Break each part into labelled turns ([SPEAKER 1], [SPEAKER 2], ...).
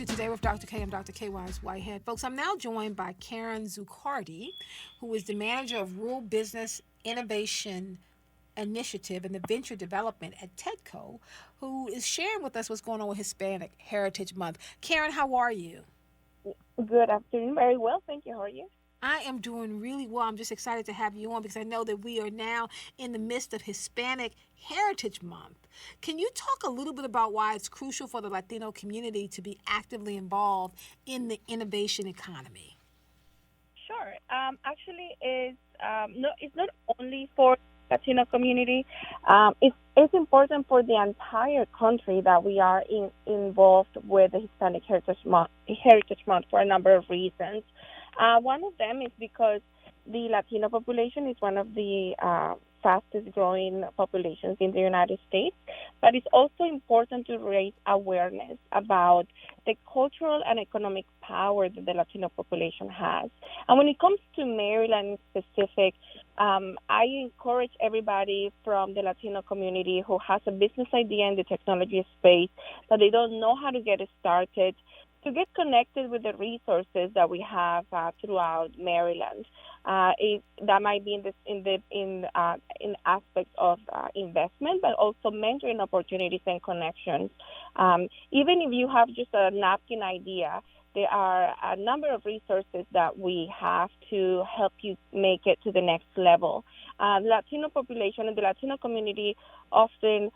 [SPEAKER 1] to Today with Dr. Kaye. I'm Dr. Kaye Whitehead. Folks, I'm now joined by Karen Zuccardi, who is the manager of Rural Business Innovation Initiative and the Venture Development at TEDCO, who is sharing with us what's going on with Hispanic Heritage Month. Karen, how are you?
[SPEAKER 2] Good afternoon. Very well, thank you. How are you?
[SPEAKER 1] I am doing really well. I'm just excited to have you on because I know that we are now in the midst of Hispanic Heritage Month. Can you talk a little bit about why it's crucial for the Latino community to be actively involved in the innovation economy?
[SPEAKER 2] Sure. Actually, it's not only for Latino community. It's important for the entire country that we are involved with the Hispanic Heritage Month for a number of reasons. One of them is because the Latino population is one of the fastest growing populations in the United States, but it's also important to raise awareness about the cultural and economic power that the Latino population has. And when it comes to Maryland specific, I encourage everybody from the Latino community who has a business idea in the technology space that they don't know how to get it started to get connected with the resources that we have throughout Maryland. That might be in aspects of investment, but also mentoring opportunities and connections. Even if you have just a napkin idea, there are a number of resources that we have to help you make it to the next level. Latino population and the Latino community often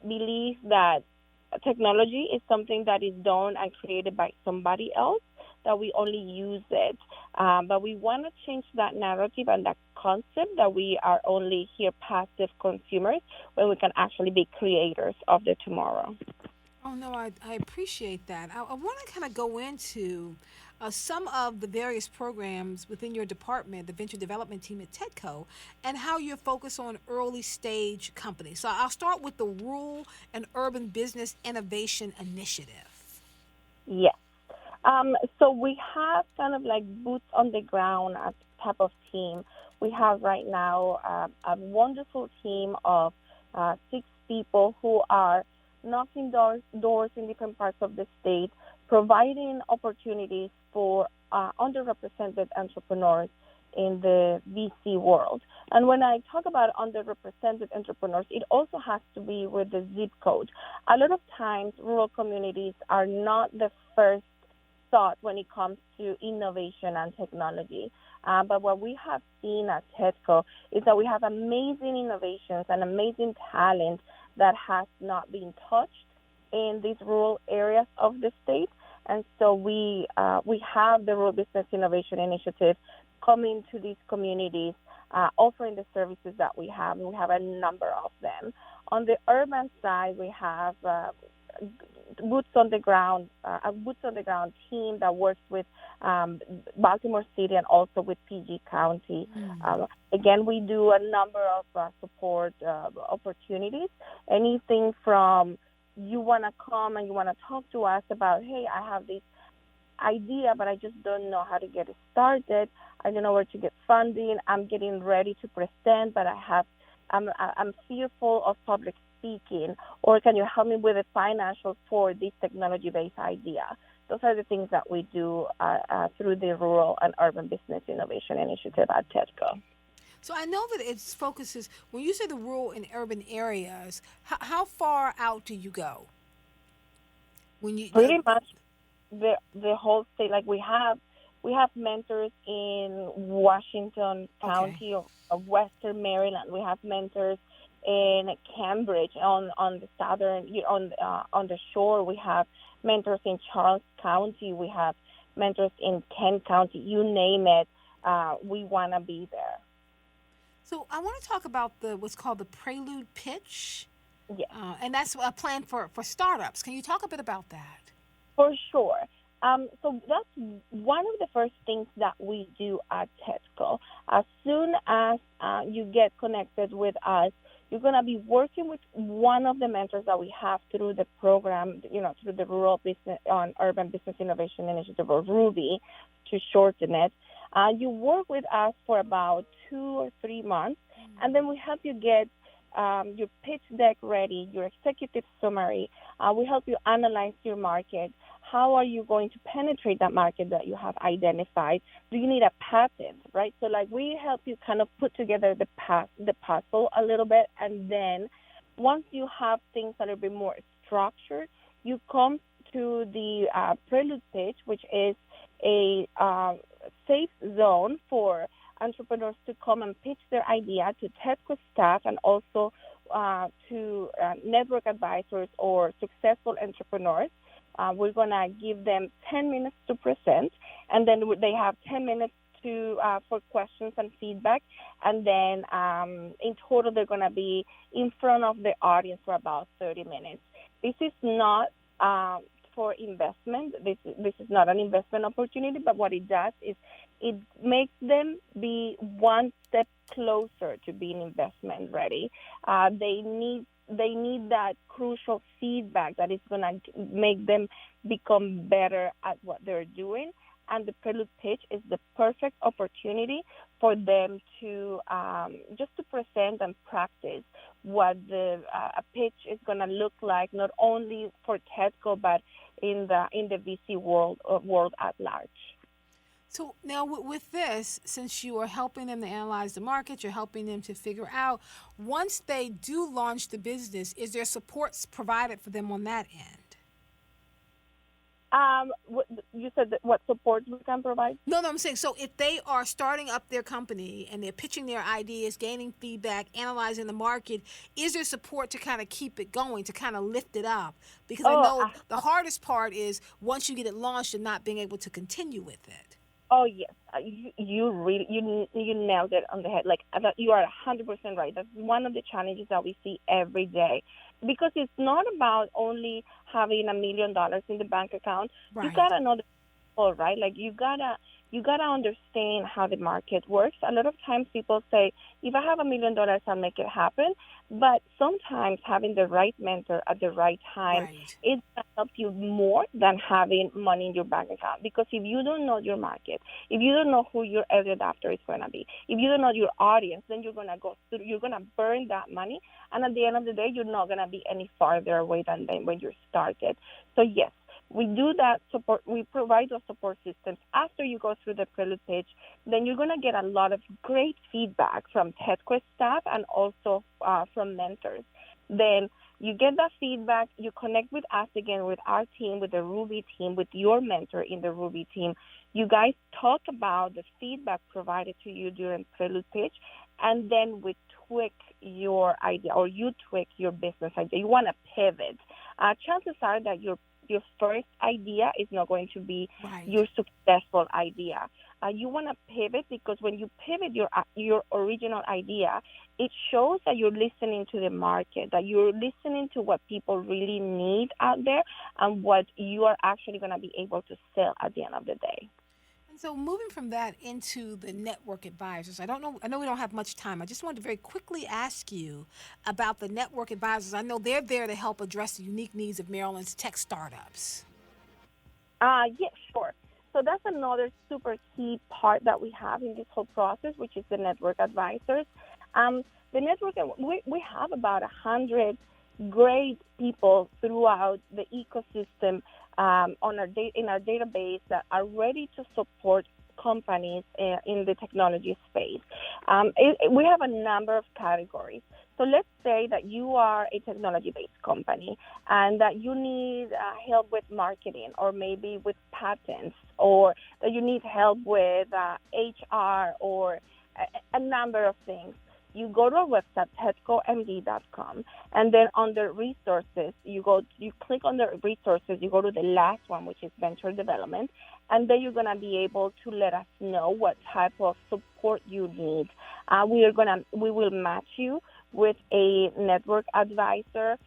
[SPEAKER 2] believe that technology is something that is done and created by somebody else, that we only use it. But we want to change that narrative and that concept that we are only here passive consumers when we can actually be creators of the tomorrow.
[SPEAKER 1] Oh, no, I appreciate that. I want to kind of go into some of the various programs within your department, the venture development team at TEDCO, and how you're focused on early stage companies. So I'll start with the Rural and Urban Business Innovation Initiative.
[SPEAKER 2] Yes. So we have kind of like boots on the ground type of team. We have right now a wonderful team of 6 people who are knocking doors in different parts of the state, providing opportunities for underrepresented entrepreneurs in the VC world. And when I talk about underrepresented entrepreneurs, it also has to be with the zip code. A lot of times, rural communities are not the first thought when it comes to innovation and technology. But what we have seen at TEDCO is that we have amazing innovations and amazing talent that has not been touched in these rural areas of the state. And so we have the Rural Business Innovation Initiative coming to these communities, offering the services that we have, and we have a number of them. On the urban side, we have boots on the ground, a boots on the ground team that works with Baltimore City and also with PG County. Again, we do a number of support opportunities. Anything from you want to come and you want to talk to us about, hey, I have this idea, but I just don't know how to get it started. I don't know where to get funding. I'm getting ready to present, but I'm fearful of public speaking, or can you help me with the financials for this technology-based idea? Those are the things that we do through the Rural and Urban Business Innovation Initiative at TEDCO.
[SPEAKER 1] So I know that it focuses, when you say the rural and urban areas, how far out do you go? When you
[SPEAKER 2] Pretty much the whole state. Like we have mentors in Washington County of Western Maryland. We have mentors in Cambridge on the southern on the shore. We have mentors in Charles County. We have mentors in Kent County. You name it, we want to be there.
[SPEAKER 1] So I want to talk about what's called the Prelude Pitch,
[SPEAKER 2] Yeah,
[SPEAKER 1] and that's a plan for startups. Can you talk a bit about that?
[SPEAKER 2] for sure. So that's one of the first things that we do at TEDCO. As soon as you get connected with us, you're going to be working with one of the mentors that we have through the program, through the Rural Business on Urban Business Innovation Initiative, or RUBI, to shorten it. You work with us for about 2 or 3 months, and then we help you get your pitch deck ready, your executive summary. We help you analyze your market, How are you going to penetrate that market that you have identified? Do you need a patent, right? So like we help you kind of put together the puzzle a little bit, and then once you have things a little bit more structured, you come to the Prelude Pitch, which is a safe zone for entrepreneurs to come and pitch their idea to TEDCO staff and also to network advisors or successful entrepreneurs. We're going to give them 10 minutes to present, and then they have 10 minutes for questions and feedback. And then in total, they're going to be in front of the audience for about 30 minutes. This is not for investment. This is not an investment opportunity, but what it does is it makes them be one step closer to being investment ready. They need that crucial feedback that is going to make them become better at what they're doing. And the Prelude Pitch is the perfect opportunity for them to just to present and practice what a pitch is going to look like, not only for TEDCO but in the VC world at large.
[SPEAKER 1] So now with this, since you are helping them to analyze the market, you're helping them to figure out, once they do launch the business, is there supports provided for them on that end?
[SPEAKER 2] You said that what support we can provide?
[SPEAKER 1] No, I'm saying, so if they are starting up their company and they're pitching their ideas, gaining feedback, analyzing the market, is there support to kind of keep it going, to kind of lift it up? Because I know the hardest part is once you get it launched and not being able to continue with it.
[SPEAKER 2] Oh yes, you really you nailed it on the head. Like you are 100% right. That's one of the challenges that we see every day, because it's not about only having $1 million in the bank account.
[SPEAKER 1] Right.
[SPEAKER 2] You gotta know the people, right? Like you gotta understand how the market works. A lot of times people say, if I have $1 million, I'll make it happen. But sometimes having the right mentor at the right time is going to help you more than having money in your bank account. Because if you don't know your market, if you don't know who your early adopter is going to be, if you don't know your audience, then you're going to burn that money. And at the end of the day, you're not going to be any farther away than when you started. So yes, we do that support. We provide those support systems after you go through the Prelude Pitch. Then you're going to get a lot of great feedback from TEDCO staff and also from mentors. Then you get that feedback. You connect with us again, with our team, with the Ruby team, with your mentor in the Ruby team. You guys talk about the feedback provided to you during Prelude Pitch, and then we tweak your idea, or you tweak your business idea. You want to pivot. Chances are that your first idea is not going to be your successful idea. You want to pivot, because when you pivot your original idea, it shows that you're listening to the market, that you're listening to what people really need out there and what you are actually going to be able to sell at the end of the day.
[SPEAKER 1] So moving from that into the network advisors, I know we don't have much time. I just wanted to very quickly ask you about the network advisors. I know they're there to help address the unique needs of Maryland's tech startups.
[SPEAKER 2] Yes, sure. So that's another super key part that we have in this whole process, which is the network advisors. The network, we have about 100 great people throughout the ecosystem in our database that are ready to support companies in the technology space. We have a number of categories. So let's say that you are a technology-based company and that you need help with marketing, or maybe with patents, or that you need help with HR, or a number of things. You go to our website, TEDCOMD.com, and then under resources, you click on the resources, you go to the last one, which is venture development, and then you're going to be able to let us know what type of support you need. We will match you with a network advisor.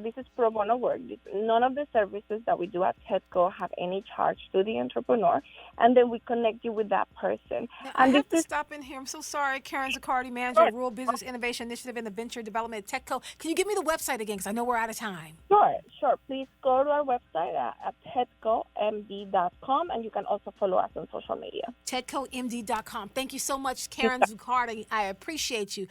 [SPEAKER 2] This is pro bono work. None of the services that we do at TEDCO have any charge to the entrepreneur, and then we connect you with that person.
[SPEAKER 1] Now, I have to stop in here. I'm so sorry. Karen Zuccardi, Manager of Rural Business Innovation Initiative in the Venture Development at TEDCO. Can you give me the website again, because I know we're out of time?
[SPEAKER 2] Sure. Please go to our website at TEDCOMD.com, and you can also follow us on social media.
[SPEAKER 1] TEDCOMD.com. Thank you so much, Karen Zuccardi. I appreciate you.